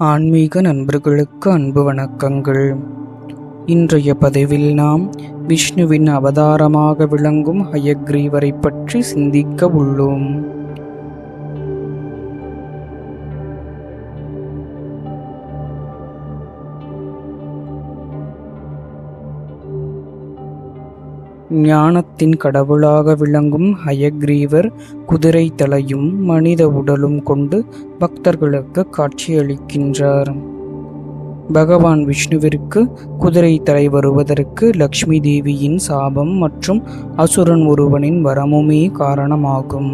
ஆன்மீக நண்பர்களுக்கு அன்பு வணக்கங்கள். இன்றைய பதிவில் நாம் விஷ்ணுவின் அவதாரமாக விளங்கும் ஹயக்ரீவரை பற்றி சிந்திக்க உள்ளோம். ஞானத்தின் கடவுளாக விளங்கும் ஹயக்ரீவர் குதிரை தலையும் மனித உடலும் கொண்டு பக்தர்களுக்கு காட்சியளிக்கின்றார். பகவான் விஷ்ணுவிற்கு குதிரை தலை வருவதற்கு லக்ஷ்மி தேவியின் சாபம் மற்றும் அசுரன் ஒருவனின் வரமுமே காரணமாகும்.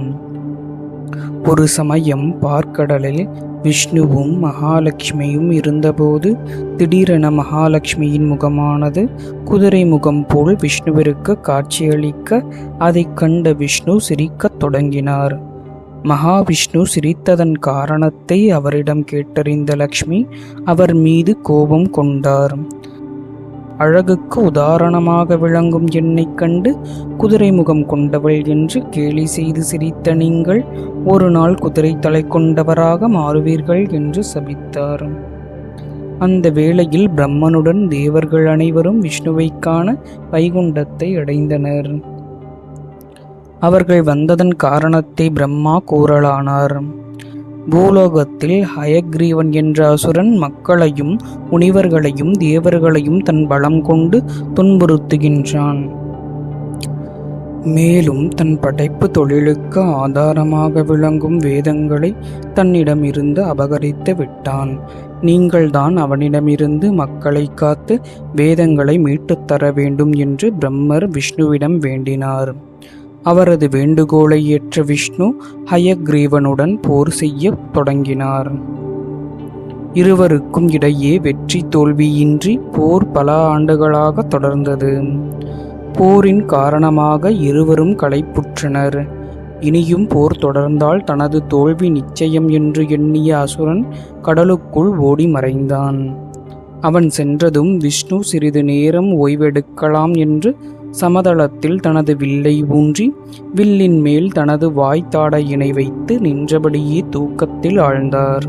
ஒரு சமயம் பார்க்கடலில் விஷ்ணுவும் மகாலட்சுமியும் இருந்தபோது திடீரென மகாலட்சுமியின் முகமானது குதிரை முகம் போல் விஷ்ணுவிற்கு காட்சியளிக்க அதைக் கண்ட விஷ்ணு சிரிக்கத் தொடங்கினார். மகாவிஷ்ணு சிரித்ததன் காரணத்தை அவரிடம் கேட்டறிந்த லக்ஷ்மி அவர் மீது கோபம் கொண்டார். அழகுக்கு உதாரணமாக விளங்கும் என்னைக் கண்டு குதிரை முகம் கொண்டவள் என்று கேலி செய்து சிரித்த நீங்கள் ஒரு நாள் குதிரை தலை கொண்டவராக மாறுவீர்கள் என்று சபித்தார். அந்த வேளையில் பிரம்மனுடன் தேவர்கள் அனைவரும் விஷ்ணுவை காண வைகுண்டத்தை அடைந்தனர். அவர்கள் வந்ததன் காரணத்தை பிரம்மா கூறலானார். பூலோகத்தில் ஹயக்ரீவன் என்ற அசுரன் மக்களையும் முனிவர்களையும் தேவர்களையும் தன் பலம் கொண்டு துன்புறுத்துகின்றான். மேலும் தன் படைப்பு தொழிலுக்கு ஆதாரமாக விளங்கும் வேதங்களை தன்னிடமிருந்து அபகரித்து விட்டான். நீங்கள்தான் அவனிடமிருந்து மக்களை காத்து வேதங்களை மீட்டுத் தர வேண்டும் என்று பிரம்மர் விஷ்ணுவிடம் வேண்டினார். அவரது வேண்டுகோளை ஏற்ற விஷ்ணு ஹயக்ரீவனுடன் போர் செய்ய தொடங்கினார். இருவருக்கும் இடையே வெற்றி தோல்வியின்றி போர் பல ஆண்டுகளாக தொடர்ந்தது. போரின் காரணமாக இருவரும் களைப்புற்றனர். இனியும் போர் தொடர்ந்தால் தனது தோல்வி நிச்சயம் என்று எண்ணிய அசுரன் கடலுக்குள் ஓடி மறைந்தான். அவன் சென்றதும் விஷ்ணு சிறிது நேரம் ஓய்வெடுக்கலாம் என்று சமதளத்தில் தனது வில்லை ஊன்றி வில்லின் மேல் தனது வாய்த்தாடையினை வைத்து நின்றபடியே தூக்கத்தில் ஆழ்ந்தார்.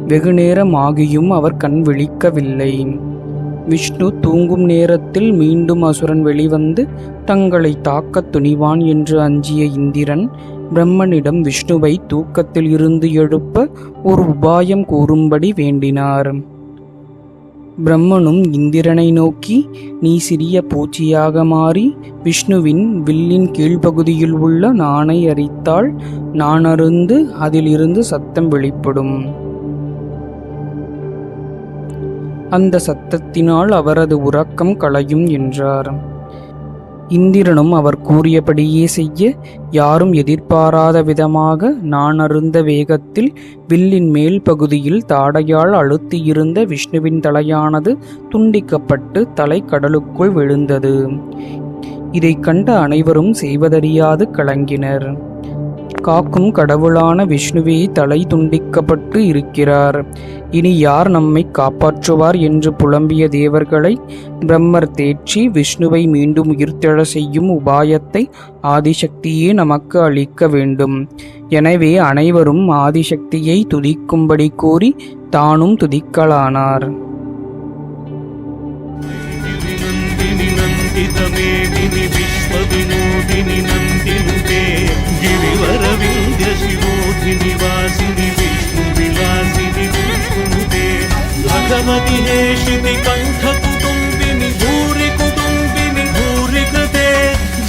வெகுநேரம் ஆகியும் அவர் கண் விழிக்கவில்லை. விஷ்ணு தூங்கும் நேரத்தில் மீண்டும் அசுரன் வெளிவந்து தங்களை தாக்கத் துணிவான் என்று அஞ்சிய இந்திரன் பிரம்மனிடம் விஷ்ணுவை தூக்கத்தில் இருந்து எழுப்ப ஒரு உபாயம் கூறும்படி வேண்டினார். பிரம்மனும் இந்திரனை நோக்கி, நீ சிறிய பூச்சியாக மாறி விஷ்ணுவின் வில்லின் கீழ்ப்பகுதியில் உள்ள நாணை அரித்தால் நான் அருந்து அதில் இருந்து சத்தம் வெளிப்படும். அந்த சத்தத்தினால் அவரது உறக்கம் களையும் என்றார். இந்திரனும் அவர் கூறியபடியே செய்ய யாரும் எதிர்பாராத விதமாக நான் அருந்த வேகத்தில் வில்லின் மேல் பகுதியில் தாடையால் அழுத்தியிருந்த விஷ்ணுவின் தலையானது துண்டிக்கப்பட்டு தலை கடலுக்குள் விழுந்தது. இதை கண்ட அனைவரும் செய்வதறியாது கலங்கினர். காக்கும் கடவுளான விஷ்ணுவே தலை துண்டிக்கப்பட்டு இருக்கிறார், இனி யார் நம்மை காப்பாற்றுவார் என்று புலம்பிய தேவர்களை பிரம்மர் தேற்றி விஷ்ணுவை மீண்டும் உயிர்த்தெழ செய்யும் உபாயத்தை ஆதிசக்தியே நமக்கு அளிக்க வேண்டும். எனவே அனைவரும் ஆதிசக்தியை துதிக்கும்படி கூறி தானும் துதிக்கலானார். भगवति हे श्रुति कंठ कुटुंबिनि भूरि कुटुंबिनि भूरि कृते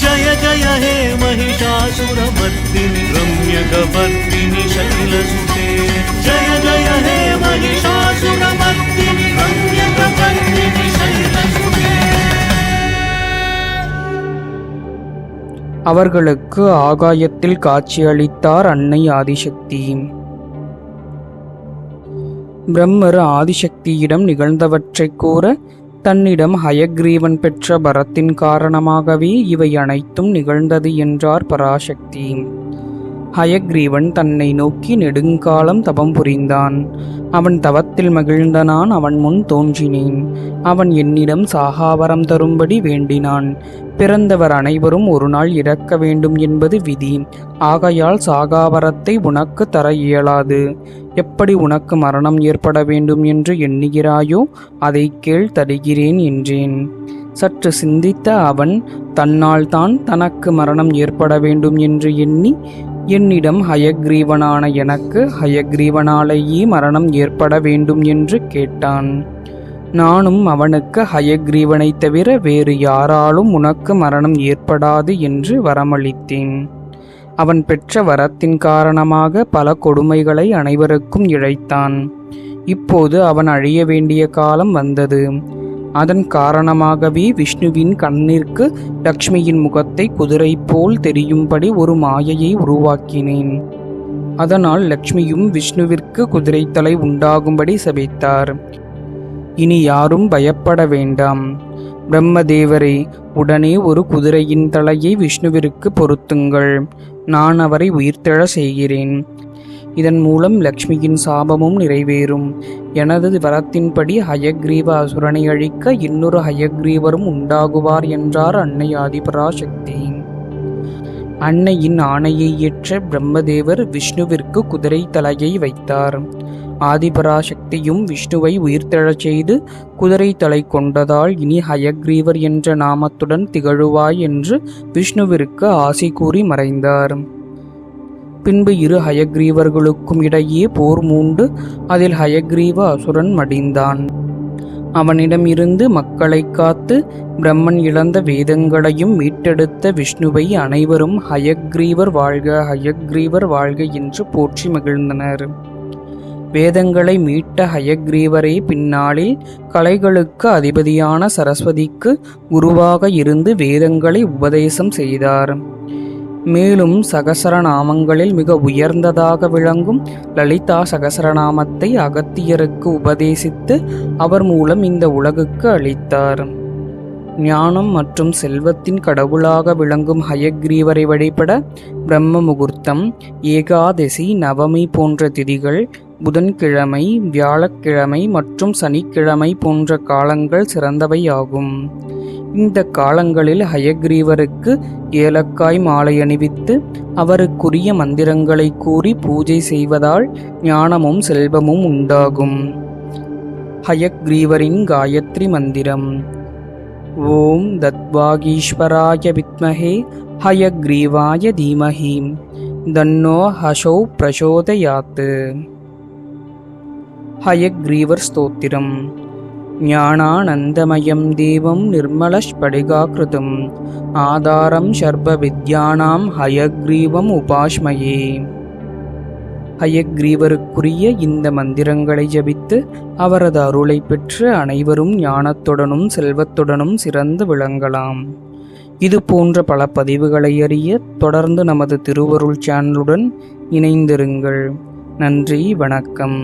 जय जय हे महिषासुरमर्दिनि रम्यकपर्दिनि शैलसुते जय जय हे महिषासुरमर्दिनि रम्यकपर्दिनि शैलसुते. அவர்களுக்கு ஆகாயத்தில் காட்சியளித்தார் அன்னை ஆதிசக்தி. பிரம்மர் ஆதிசக்தியிடம் நிகழ்ந்தவற்றை கூற தன்னிடம் ஹயக்ரீவன் பெற்ற பரத்தின் காரணமாகவே இவை அனைத்தும் நிகழ்ந்தது என்றார் பராசக்தி. ஹயக்ரீவன் தன்னை நோக்கி நெடுங்காலம் தவம் புரிந்தான். அவன் தவத்தில் மகிழ்ந்த நான் அவன் முன் தோன்றினேன். அவன் என்னிடம் சாகாவரம் தரும்படி வேண்டினான். பிறந்தவர் அனைவரும் ஒரு நாள் இறக்க வேண்டும் என்பது விதி. ஆகையால் சாகாவரத்தை உனக்கு தர இயலாது. எப்படி உனக்கு மரணம் ஏற்பட வேண்டும் என்று எண்ணுகிறாயோ அதை கேள், தருகிறேன் என்றேன். சற்று சிந்தித்த அவன் தன்னால் தான் தனக்கு மரணம் ஏற்பட வேண்டும் என்று எண்ணி என்னிடம் ஹயக்ரீவனான எனக்கு ஹயக்ரீவனாலேயே மரணம் ஏற்பட வேண்டும் என்று கேட்டான். நானும் அவனுக்கு ஹயக்ரீவனை தவிர வேறு யாராலும் உனக்கு மரணம் ஏற்படாது என்று வரமளித்தேன். அவன் பெற்ற வரத்தின் காரணமாக பல கொடுமைகளை அனைவருக்கும் இழைத்தான். இப்போது அவன் அழிய வேண்டிய காலம் வந்தது. அதன் காரணமாகவே விஷ்ணுவின் கண்ணிற்கு லக்ஷ்மியின் முகத்தை குதிரை போல் தெரியும்படி ஒரு மாயையை உருவாக்கினேன். அதனால் லக்ஷ்மியும் விஷ்ணுவிற்கு குதிரைத்தலை உண்டாகும்படி சபித்தார். இனி யாரும் பயப்பட வேண்டாம். பிரம்மதேவரே, உடனே ஒரு குதிரையின் தலையை விஷ்ணுவிற்கு பொருத்துங்கள். நான் அவரை உயிர்த்தெழ செய்கிறேன். இதன் மூலம் லக்ஷ்மியின் சாபமும் நிறைவேறும். எனது வரத்தின்படி ஹயக்ரீவ அசுரனை அழிக்க இன்னொரு ஹயக்ரீவரும் உண்டாகுவார் என்றார் அன்னை ஆதிபராசக்தி. அன்னையின் ஆணையை ஏற்ற பிரம்மதேவர் விஷ்ணுவிற்கு குதிரை தலையை வைத்தார். ஆதிபராசக்தியும் விஷ்ணுவை உயிர்த்தெழச் செய்து குதிரை தலை கொண்டதால் இனி ஹயக்ரீவர் என்ற நாமத்துடன் திகழுவாய் என்று விஷ்ணுவிற்கு ஆசி கூறி மறைந்தார். பின்பு இரு ஹயக்ரீவர்களுக்கும் இடையே போர் மூண்டு அதில் ஹயக்ரீவ அசுரன் மடிந்தான். அவனிடமிருந்து மக்களை காத்து பிரம்மன் இழந்த வேதங்களையும் மீட்டெடுத்த விஷ்ணுவை அனைவரும் ஹயக்ரீவர் வாழ்க, ஹயக்ரீவர் வாழ்க என்று போற்றி மகிழ்ந்தனர். வேதங்களை மீட்ட ஹயக்ரீவரே பின்னாளில் கலைகளுக்கு அதிபதியான சரஸ்வதிக்கு குருவாக இருந்து வேதங்களை உபதேசம் செய்தார். மேலும் சகசரநாமங்களில் மிக உயர்ந்ததாக விளங்கும் லலிதா சகசரநாமத்தை அகத்தியருக்கு உபதேசித்து அவர் மூலம் இந்த உலகுக்கு அளித்தார். ஞானம் மற்றும் செல்வத்தின் கடவுளாக விளங்கும் ஹயக்ரீவரை வழிபட பிரம்ம முகூர்த்தம், ஏகாதசி, நவமி போன்ற திதிகள், புதன்கிழமை, வியாழக்கிழமை மற்றும் சனிக்கிழமை போன்ற காலங்கள் சிறந்தவையாகும். இந்த காலங்களில் ஹயக்ரீவருக்கு ஏலக்காய் மாலை அணிவித்து அவருக்குரிய மந்திரங்களை கூறி பூஜை செய்வதால் ஞானமும் செல்வமும் உண்டாகும். ஹயக்ரீவரின் காயத்ரி மந்திரம்: ஓம் தத்வாகீஸ்வராய வித்மஹே ஹயக்ரீவாய தீமஹி தன்னோ ஹசௌ பிரசோதயாத். ஹயக்ரீவர் ஸ்தோத்திரம். ஞானானந்தமயம் தேவம் நிர்மலஸ்படிகாக்ருதம் ஆதாரம் சர்வ வித்யானாம் ஹயக்ரீவம் உபாஸ்மயே. ஹயக்ரீவருக்குரிய இந்த மந்திரங்களை ஜபித்து அவரது அருளை பெற்று அனைவரும் ஞானத்துடனும் செல்வத்துடனும் சிறந்து விளங்கலாம். இது போன்ற பல பதிவுகளை அறிய தொடர்ந்து நமது திருவருள் சேனலுடன் இணைந்திருங்கள். நன்றி, வணக்கம்.